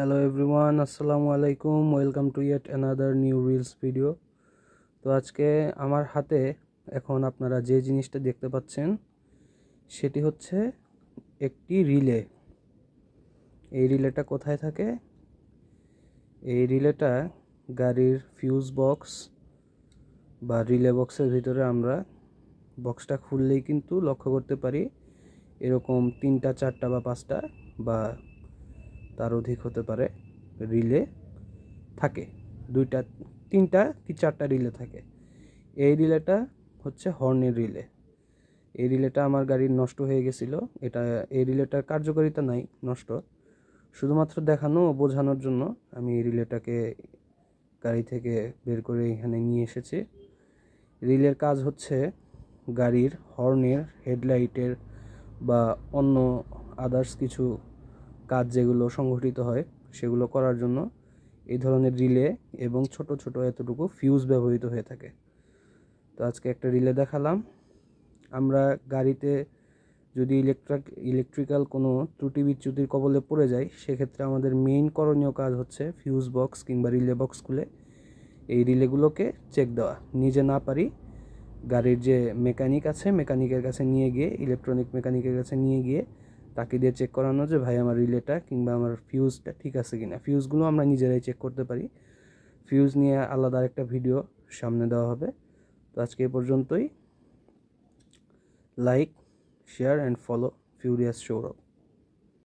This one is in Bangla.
হ্যালো এভরিওয়ান, আসসালামু আলাইকুম। Welcome to yet another new reels video. তো আজকে আমার হাতে এখন আপনারা যে জিনিসটা দেখতে পাচ্ছেন সেটি হচ্ছে একটি রিলে। এই রিলেটা কোথায় থাকে? এই রিলেটা গাড়ির ফিউজ বক্স বা রিলে বক্সের ভিতরে আমরা বক্সটা খুললেই কিন্তু লক্ষ্য করতে পারি এরকম 3টা 4টা বা 5টা বা তার অধিক হতে পারে রিলে থাকে। 2টা 3টা কি 4টা রিলে থাকে। এই রিলেটা হচ্ছে হর্নের রিলে। এই রিলেটা আমার গাড়ির নষ্ট হয়ে গেছিলো। এই রিলেটার কার্যকারিতা নাই, নষ্ট। শুধুমাত্র দেখানো ও বোঝানোর জন্য আমি এই রিলেটাকে গাড়ি থেকে বের করে এখানে নিয়ে এসেছি। রিলের কাজ হচ্ছে গাড়ির হর্নের, হেডলাইটের বা অন্য আদার্স কিছু কাজ যেগুলো সংঘটিত হয় সেগুলো করার জন্য এই ধরনের রিলে এবং ছোট ছোট এতটুকু ফিউজ ব্যবহৃত হয়ে থাকে। তো আজকে একটা রিলে দেখালাম। আমরা গাড়িতে যদি ইলেকট্রিক্যাল কোনো ত্রুটি বিচ্যুতির কবলে পড়ে যায়, সেক্ষেত্রে আমাদের মেইন করণীয় কাজ হচ্ছে ফিউজ বক্স কিংবা রিলে বক্স খুলে এই রিলেগুলোকে চেক দেওয়া। নিজে না পারি, গাড়ির যে মেকানিক আছে মেকানিকের কাছে নিয়ে গিয়ে, ইলেকট্রনিক মেকানিকের কাছে নিয়ে গিয়ে তাকে দিয়ে চেক করানো যে ভাই আমার রিলেটা কিংবা আমার ফিউজটা ঠিক আছে কিনা। ফিউজগুলো আমরা নিজেরাই চেক করতে পারি। ফিউজ নিয়ে আলাদা একটা ভিডিও সামনে দেওয়া হবে। তো আজকে এ পর্যন্তই। Like, share and follow furious Sourav.